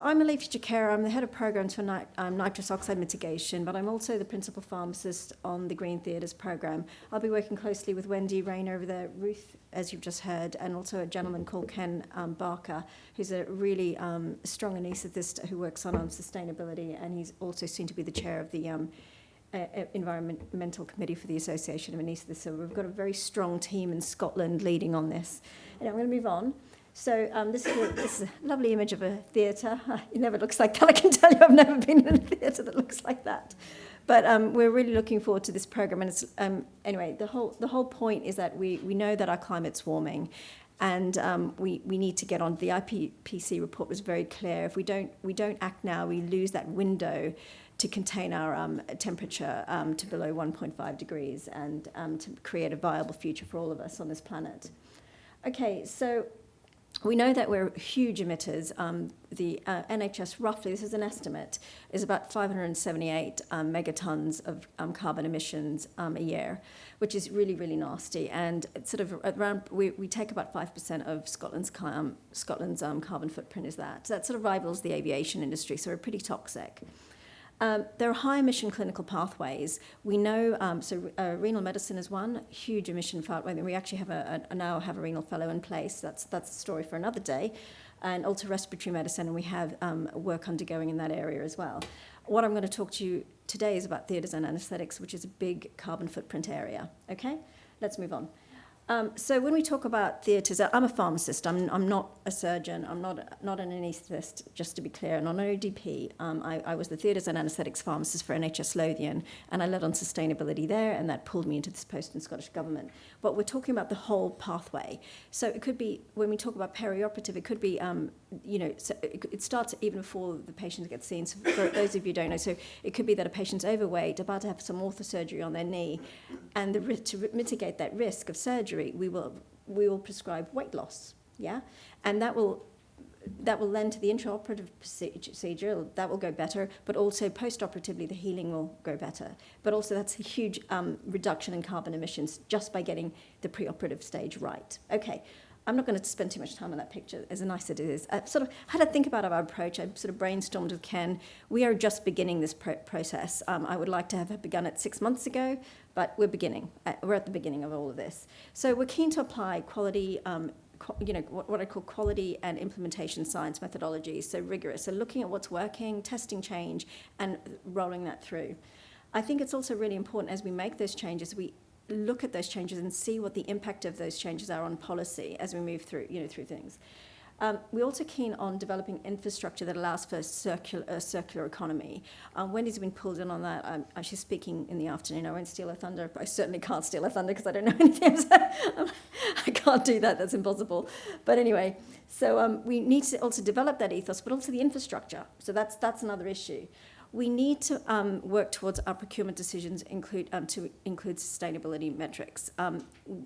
I'm Alifia Chakera. I'm the head of programs for Nitrous Oxide Mitigation, but I'm also the principal pharmacist on the Green Theatres program. I'll be working closely with Wendy Rain over there, Ruth, as you've just heard, and also a gentleman called Ken Barker, who's a really strong anaesthetist who works on sustainability, and he's also soon to be the chair of the Environmental Committee for the Association of Anaesthetists. So we've got a very strong team in Scotland leading on this. And I'm going to move on. So this is a lovely image of a theatre. It never looks like that. I can tell you I've never been in a theatre that looks like that. But we're really looking forward to this programme. And it's, anyway, the whole point is that we know that our climate's warming, and we need to get on. The IPCC report was very clear. If we don't act now, we lose that window to contain our temperature to below 1.5 degrees and to create a viable future for all of us on this planet. Okay, so we know that we're huge emitters. The NHS, roughly, this is an estimate, is about 578 megatons of carbon emissions a year, which is really, really nasty. And it's sort of around, we take about 5% of Scotland's carbon footprint is that. So that sort of rivals the aviation industry, so we're pretty toxic. There are high emission clinical pathways. We know, renal medicine is one huge emission pathway. We actually now have a renal fellow in place. That's a story for another day. And also respiratory medicine, and we have work undergoing in that area as well. What I'm going to talk to you today is about theatres and anaesthetics, which is a big carbon footprint area. Okay, let's move on. So when we talk about theatres, I'm a pharmacist. I'm not a surgeon. I'm not an anaesthetist, just to be clear. And on ODP, I was the theatres and anaesthetics pharmacist for NHS Lothian, and I led on sustainability there, and that pulled me into this post in Scottish Government. But we're talking about the whole pathway. So it could be, when we talk about perioperative, it could be, so it starts even before the patient gets seen. So for those of you who don't know, so it could be that a patient's overweight, about to have some orthosurgery on their knee, and to mitigate that risk of surgery, we will prescribe weight loss, yeah, and that will lend to the intraoperative procedure. That will go better, but also post-operatively the healing will go better. But also that's a huge reduction in carbon emissions just by getting the preoperative stage right. Okay. I'm not going to spend too much time on that picture, as nice as it is. I sort of had to think about our approach. I sort of brainstormed with Ken. We are just beginning this process. I would like to have begun it 6 months ago, but we're beginning. We're at the beginning of all of this. So we're keen to apply quality, what I call quality and implementation science methodologies, so rigorous. So looking at what's working, testing change, and rolling that through. I think it's also really important as we make those changes, we look at those changes and see what the impact of those changes are on policy as we move through things. We're also keen on developing infrastructure that allows for a circular economy. Wendy's been pulled in on that. I'm actually speaking in the afternoon. I won't steal her thunder. I certainly can't steal her thunder because I don't know anything. I can't do that. That's impossible. But anyway, so we need to also develop that ethos, but also the infrastructure. So that's another issue. We need to work towards our procurement decisions to include sustainability metrics.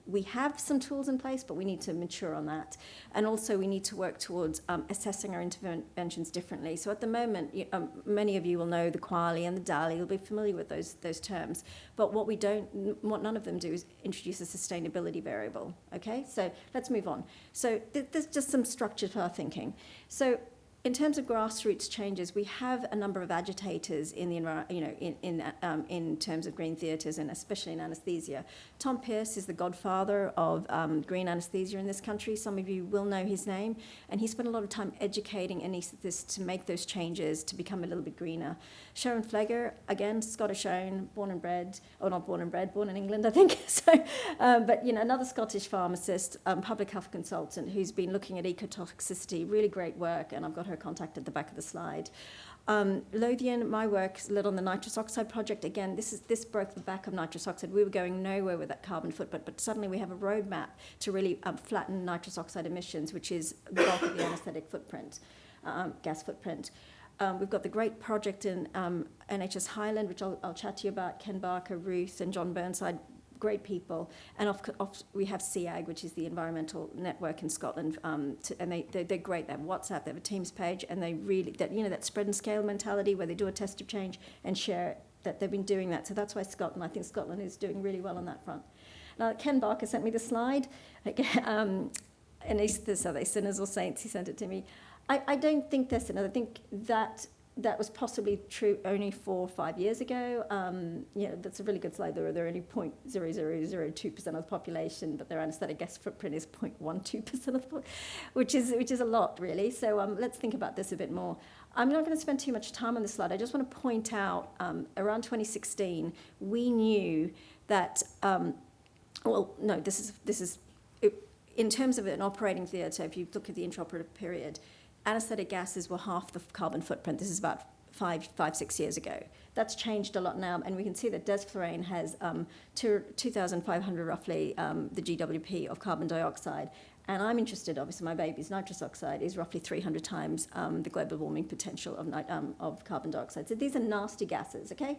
We have some tools in place, but we need to mature on that. And also we need to work towards assessing our interventions differently. So at the moment, many of you will know the QALY and the DALI. You'll be familiar with those terms. But what none of them do is introduce a sustainability variable. Okay, so let's move on. So there's just some structure to our thinking. So in terms of grassroots changes, we have a number of agitators in in terms of green theatres and especially in anaesthesia. Tom Pearce is the godfather of green anaesthesia in this country. Some of you will know his name, and he spent a lot of time educating anaesthetists to make those changes to become a little bit greener. Sharon Flegger, again, Scottish own, born in England, I think. So, but another Scottish pharmacist, public health consultant who's been looking at ecotoxicity, really great work, and I've got her contact at the back of the slide. Lothian, my work led on the Nitrous Oxide project. Again, this broke the back of Nitrous Oxide. We were going nowhere with that carbon footprint, but suddenly we have a roadmap to really flatten Nitrous Oxide emissions, which is the bulk of the anaesthetic footprint, gas footprint. We've got the great project in NHS Highland, which I'll chat to you about. Ken Barker, Ruth, and John Burnside, great people. And we have CAG, which is the environmental network in Scotland, and they're great. They have WhatsApp, they have a Teams page, and they really, that spread and scale mentality where they do a test of change and share it, that they've been doing that. So that's why I think Scotland is doing really well on that front. Now, Ken Barker sent me the slide. Anaesthetists, are they sinners or saints? He sent it to me. I don't think that's it. I think that was possibly true only 4 or 5 years ago. That's a really good slide. There are only 0.0002% of the population, but their anaesthetic gas footprint is 0.12% of the population, which is a lot, really. So let's think about this a bit more. I'm not going to spend too much time on this slide. I just want to point out, around 2016, we knew that, this is in terms of an operating theatre, if you look at the intraoperative period, anaesthetic gases were half the carbon footprint. This is about 6 years ago. That's changed a lot now, and we can see that desflurane has 2,500 roughly the GWP of carbon dioxide. And I'm interested, obviously, my baby's nitrous oxide is roughly 300 times the global warming potential of carbon dioxide. So these are nasty gases, okay?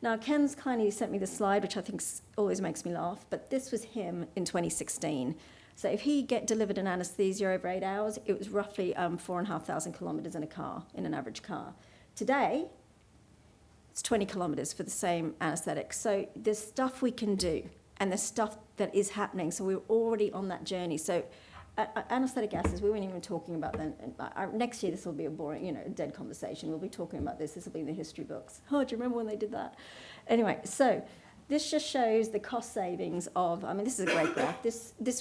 Now, Ken's kindly sent me this slide, which I think always makes me laugh, but this was him in 2016. So if he delivered an anaesthesia over 8 hours, it was roughly 4,500 kilometres in an average car. Today, it's 20 kilometres for the same anaesthetic. So there's stuff we can do, and there's stuff that is happening. So we're already on that journey. So anaesthetic gases, we weren't even talking about them. Next year, this will be a boring, dead conversation. We'll be talking about this. This will be in the history books. Oh, do you remember when they did that? Anyway, so this just shows the cost savings of, this is a great graph.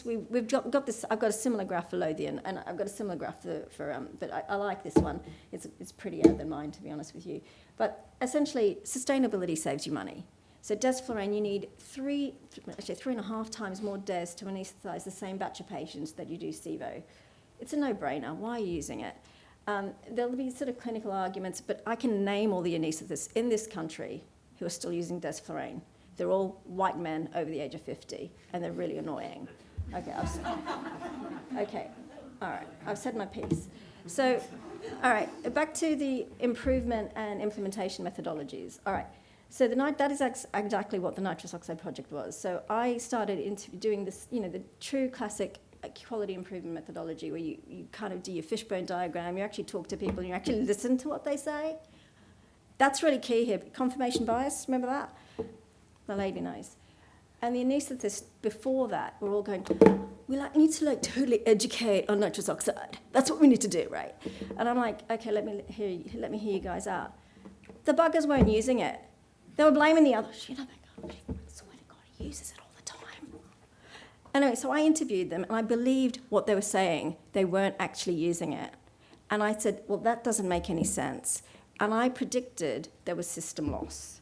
We've got this, I've got a similar graph for Lothian, and I've got a similar graph but I like this one. It's prettier than mine, to be honest with you. But essentially, sustainability saves you money. So desflurane, you need 3.5 times more des to anaesthetise the same batch of patients that you do SIVO. It's a no-brainer. Why are you using it? There'll be sort of clinical arguments, but I can name all the anaesthetists in this country who are still using desflurane. They're all white men over the age of 50, and they're really annoying. Okay, all right, I've said my piece. So, all right, back to the improvement and implementation methodologies. All right, so that is exactly what the nitrous oxide project was. So I started doing this, the true classic quality improvement methodology where you kind of do your fishbone diagram, you actually talk to people, and you actually listen to what they say. That's really key here. Confirmation bias, remember that? The lady knows. And the anaesthetists before that were all going, we need to totally educate on nitrous oxide. That's what we need to do, right? And I'm like, okay, let me hear you guys out. The buggers weren't using it. They were blaming the others. I swear to God, he uses it all the time. Anyway, so I interviewed them, and I believed what they were saying. They weren't actually using it. And I said, well, that doesn't make any sense. And I predicted there was system loss.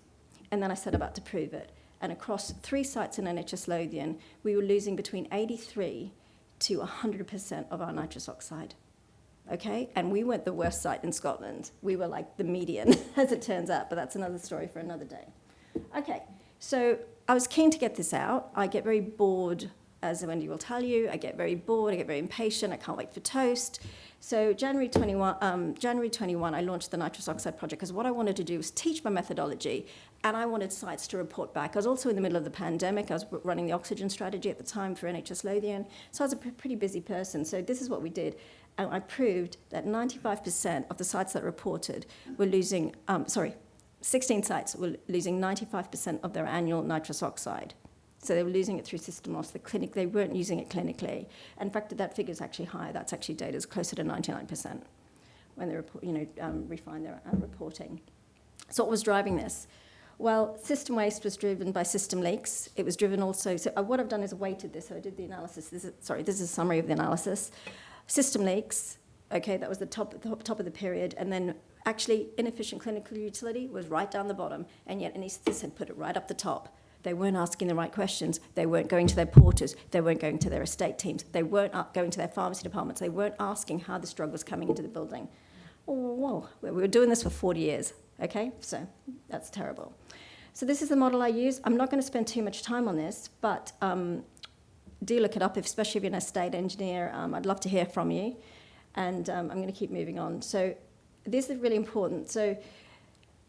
And then I set about to prove it. And across 3 sites in NHS Lothian, we were losing between 83 to 100% of our nitrous oxide. Okay? And we weren't the worst site in Scotland. We were like the median, as it turns out, but that's another story for another day. Okay, so I was keen to get this out. I get very bored, as Wendy will tell you. I get very bored, I get very impatient, I can't wait for toast. So January 21, I launched the nitrous oxide project because what I wanted to do was teach my methodology, and I wanted sites to report back. I was also in the middle of the pandemic. I was running the oxygen strategy at the time for NHS Lothian, so I was a pretty busy person. So this is what we did. And I proved that 95% of the sites that reported were losing, 16 sites were losing 95% of their annual nitrous oxide. So they were losing it through system loss. They weren't using it clinically. In fact, that figure is actually higher. That's actually data is closer to 99% when they refine their reporting. So what was driving this? Well, system waste was driven by system leaks. It was driven also. So what I've done is weighted this. So I did the analysis. This is a summary of the analysis. System leaks. Okay, that was the top of the period, and then actually inefficient clinical utility was right down the bottom, and yet anaesthetists had put it right up the top. They weren't asking the right questions. They weren't going to their porters. They weren't going to their estate teams. They weren't going to their pharmacy departments. They weren't asking how this drug was coming into the building. Oh, whoa, we were doing this for 40 years, okay? So that's terrible. So this is the model I use. I'm not going to spend too much time on this, but do look it up, especially if you're an estate engineer. I'd love to hear from you. And I'm going to keep moving on. So this is really important. So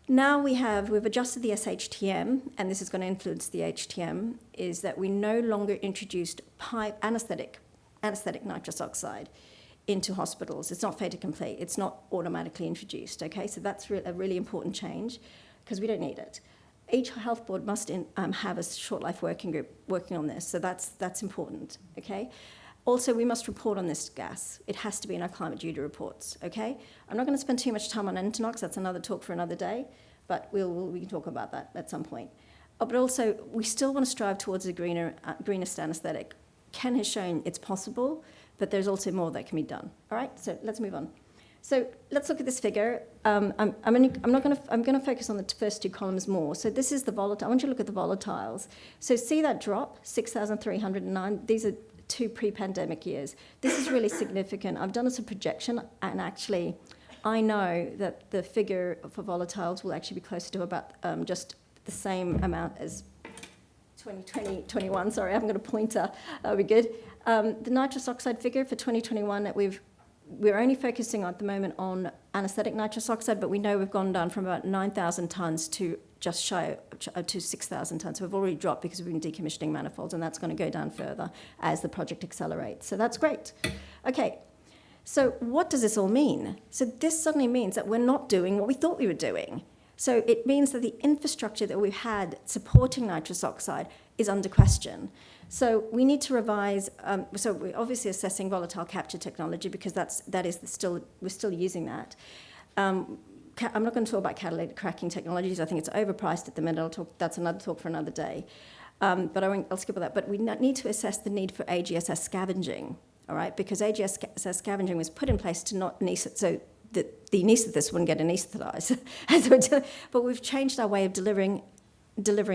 now we've adjusted the SHTM, and this is going to influence the HTM, is that we no longer introduced anesthetic nitrous oxide into hospitals. It's not fait accompli. It's not automatically introduced, okay? So that's a really important change because we don't need it. Each health board must have a short life working group working on this, so that's important, okay? Also, we must report on this gas. It has to be in our climate duty reports, okay? I'm not going to spend too much time on Internox. That's another talk for another day, but we can talk about that at some point. But also, we still want to strive towards a greenest anesthetic. Ken has shown it's possible, but there's also more that can be done. All right, so let's move on. So let's look at this figure. I'm going to focus on the first two columns more. So this is the volatile. I want you to look at the volatiles. So see that drop, 6,309. These are 2 pre-pandemic years. This is really significant. I've done some projection, and actually, I know that the figure for volatiles will actually be closer to about just the same amount as 2020, 21. Sorry, I haven't got a pointer. That'll be good. The nitrous oxide figure for 2021 that we're only focusing at the moment on anesthetic nitrous oxide, but we know we've gone down from about 9,000 tonnes to just shy to 6,000 tonnes. So we've already dropped because we've been decommissioning manifolds, and that's going to go down further as the project accelerates. So that's great. Okay, so what does this all mean? So this suddenly means that we're not doing what we thought we were doing. So it means that the infrastructure that we've had supporting nitrous oxide is under question. So we need to revise, so we're obviously assessing volatile capture technology because we're still using that. I'm not going to talk about catalytic cracking technologies. I think it's overpriced at the minute. That's another talk for another day. But I'll skip all that. But we need to assess the need for AGSS scavenging, all right? Because AGSS scavenging was put in place to not so that the anaesthetists wouldn't get anaesthetised. But we've changed our way of delivering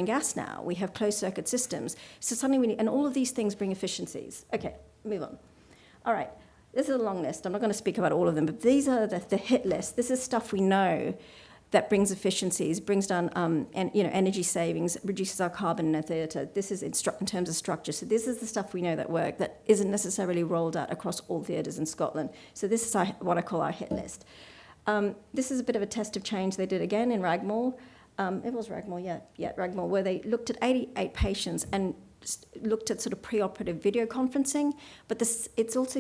gas now. We have closed-circuit systems. So suddenly and all of these things bring efficiencies. Okay, move on. All right, this is a long list. I'm not going to speak about all of them, but these are the hit list. This is stuff we know that brings efficiencies, brings down energy savings, reduces our carbon in a theatre. This is in terms of structure. So this is the stuff we know that work that isn't necessarily rolled out across all theatres in Scotland. So this is what I call our hit list. This is a bit of a test of change they did again in Ragmore. It was Ragmore, yeah, Ragmore, where they looked at 88 patients and looked at sort of pre-operative video conferencing. But it's also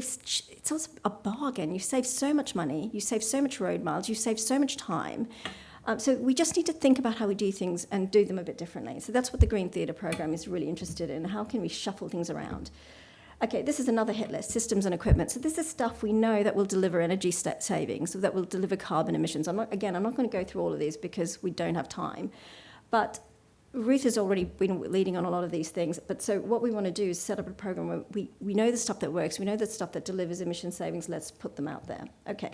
a bargain. You save so much money, you save so much road miles, you save so much time. So we just need to think about how we do things and do them a bit differently. So that's what the Green Theatre program is really interested in. How can we shuffle things around? Okay, this is another hit list, systems and equipment. So this is stuff we know that will deliver energy savings, that will deliver carbon emissions. I'm not going to go through all of these because we don't have time. But Ruth has already been leading on a lot of these things. But so what we want to do is set up a program where we know the stuff that works, we know the stuff that delivers emission savings, let's put them out there. Okay,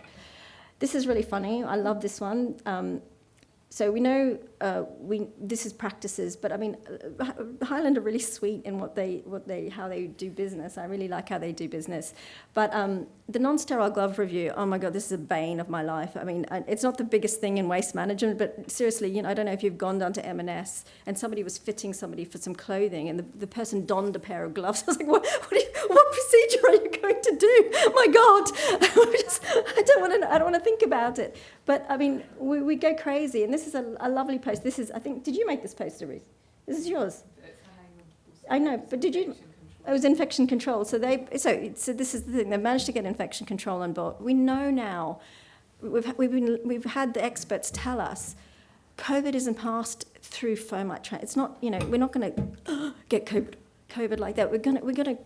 this is really funny. I love this one. So we know this is practices, but I mean, Highland are really sweet in how they do business. I really like how they do business. But the non-sterile glove review, oh my God, this is a bane of my life. I mean, it's not the biggest thing in waste management, but seriously, I don't know if you've gone down to M&S and somebody was fitting somebody for some clothing and the person donned a pair of gloves. I was like, what procedure are you going to do? My God, I don't want to think about it. But I mean, we go crazy, and this is a lovely post. This is, I think, did you make this poster, Ruth? This is yours. I know, but did you? It was infection control. So this is the thing. They've managed to get infection control on board. We know now. We've had the experts tell us, COVID isn't passed through foam-like. It's not. We're not going to get COVID like that. We're going to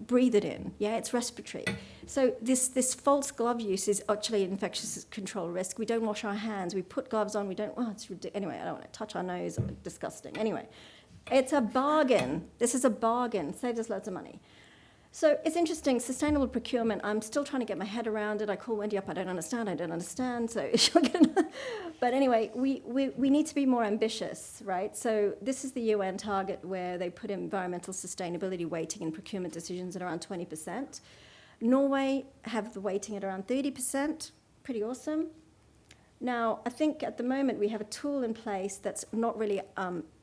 breathe it in. Yeah, it's respiratory. So this false glove use is actually an infectious control risk. We don't wash our hands. We put gloves on. We don't. Oh, it's ridiculous. Anyway, I don't want to touch our nose. Disgusting. Anyway, it's a bargain. This is a bargain. Saves us loads of money. So it's interesting. Sustainable procurement. I'm still trying to get my head around it. I call Wendy up. I don't understand. So she'll get. But anyway, we need to be more ambitious, right? So this is the UN target where they put environmental sustainability weighting in procurement decisions at around 20%. Norway have the weighting at around 30%. Pretty awesome. Now, I think at the moment we have a tool in place that's not really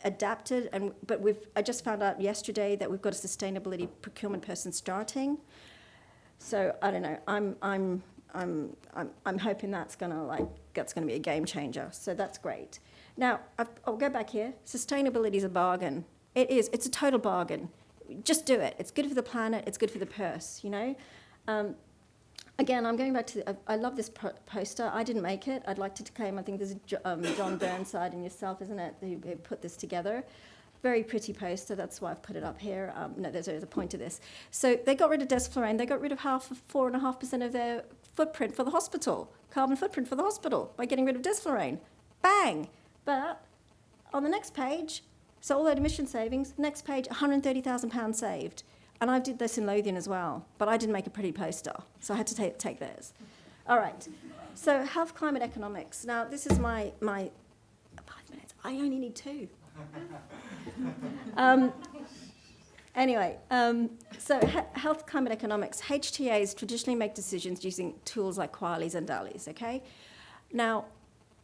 adapted, but I just found out yesterday that we've got a sustainability procurement person starting. So I don't know. I'm hoping that's gonna be a game changer. So that's great. Now I'll go back here. Sustainability is a bargain. It is. It's a total bargain. Just do it. It's good for the planet. It's good for the purse. Again, I'm going back to, I love this poster. I didn't make it. I'd like to claim, I think there's John Burnside and yourself, isn't it, who put this together. Very pretty poster, that's why I've put it up here. No, there's a point to this. So they got rid of desflurane, they got rid of 4.5% of their footprint for the hospital, carbon footprint for the hospital, by getting rid of desflurane. Bang! But on the next page, so all that emission savings, next page, £130,000 saved. And I did this in Lothian as well, but I didn't make a pretty poster, so I had to take theirs. All right, so health, climate, economics. Now, this is my 5 minutes. I only need 2. So health, climate, economics. HTAs traditionally make decisions using tools like QALYs and DALYs, okay? Now,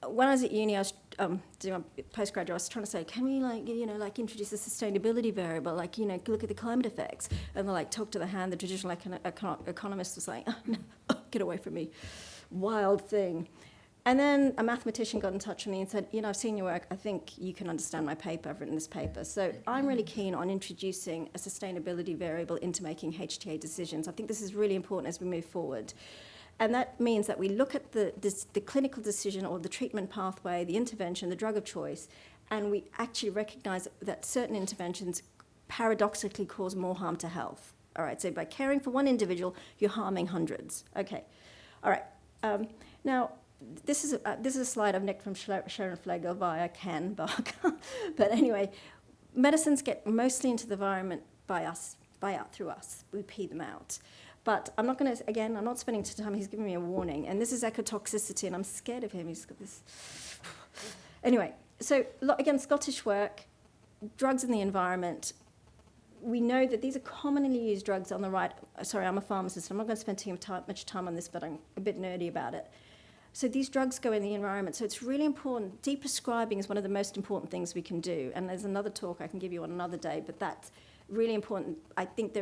when I was at uni, I was doing my postgraduate, I was trying to say, can we, introduce a sustainability variable, look at the climate effects? And they're talk to the hand. The traditional economist was like, oh, no, get away from me. Wild thing. And then a mathematician got in touch with me and said, I've seen your work. I think you can understand my paper. I've written this paper. So I'm really keen on introducing a sustainability variable into making HTA decisions. I think this is really important as we move forward. And that means that we look at the clinical decision or the treatment pathway, the intervention, the drug of choice, and we actually recognize that certain interventions paradoxically cause more harm to health. All right, so by caring for one individual, you're harming hundreds. Okay, all right. Now, this is a slide I've nicked from Sharon Flegel via Ken Bach. But anyway, medicines get mostly into the environment by out through us. We pee them out. But I'm not going to, again, I'm not spending time, he's giving me a warning. And this is ecotoxicity, and I'm scared of him. He's got this. Anyway, so again, Scottish work, drugs in the environment. We know that these are commonly used drugs on the right. Sorry, I'm a pharmacist. I'm not going to spend much time on this, but I'm a bit nerdy about it. So these drugs go in the environment. So it's really important. Deprescribing is one of the most important things we can do. And there's another talk I can give you on another day, but that's really important. I think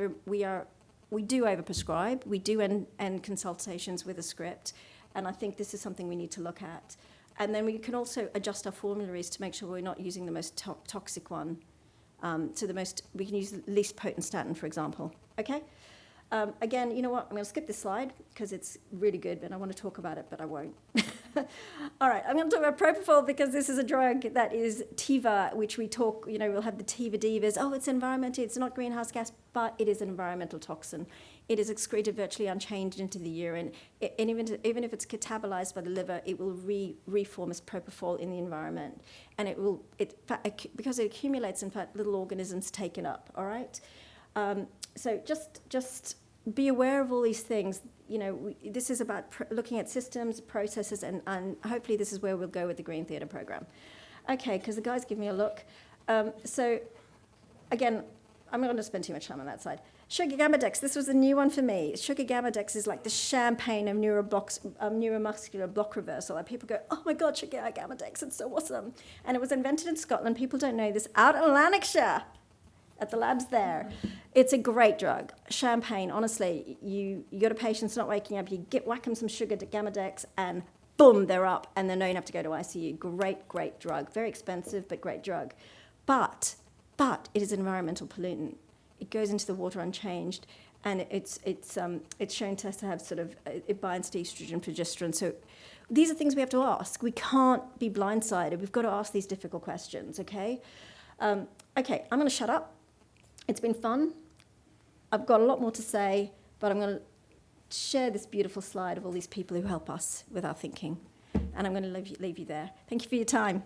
we do overprescribe. We do end consultations with a script. And I think this is something we need to look at. And then we can also adjust our formularies to make sure we're not using the most toxic one. We can use the least potent statin, for example. Okay? Again, you know what? I'm going to skip this slide because it's really good, and I want to talk about it, but I won't. All right, I'm going to talk about Propofol because this is a drug that is TIVA, which we'll have the TIVA divas. Oh, it's environmental, it's not greenhouse gas, but it is an environmental toxin. It is excreted virtually unchanged into the urine. And even if it's catabolized by the liver, it will reform as propofol in the environment. And because it accumulates, in fact, little organisms take it up, all right? So just be aware of all these things. This is about looking at systems, processes, and hopefully this is where we'll go with the Green Theatre program. Okay, because the guys give me a look. So, again, I'm not going to spend too much time on that side. Sugar Gammadex, this was a new one for me. Sugar Gammadex is like the champagne of neuromuscular block reversal. And people go, oh my God, Sugar Gammadex, it's so awesome. And it was invented in Scotland. People don't know this. Out in Lanarkshire, at the labs there. It's a great drug. Champagne, honestly, you got a patient's not waking up, you whack them some Sugar Gammadex, and boom, they're up, and they don't have to go to ICU. Great drug. Very expensive, but great drug. But it is an environmental pollutant. It goes into the water unchanged, and it's shown to have it binds to estrogen, progesterone. So these are things we have to ask. We can't be blindsided. We've got to ask these difficult questions, okay? Okay, I'm going to shut up. It's been fun. I've got a lot more to say, but I'm going to share this beautiful slide of all these people who help us with our thinking. And I'm going to leave you there. Thank you for your time.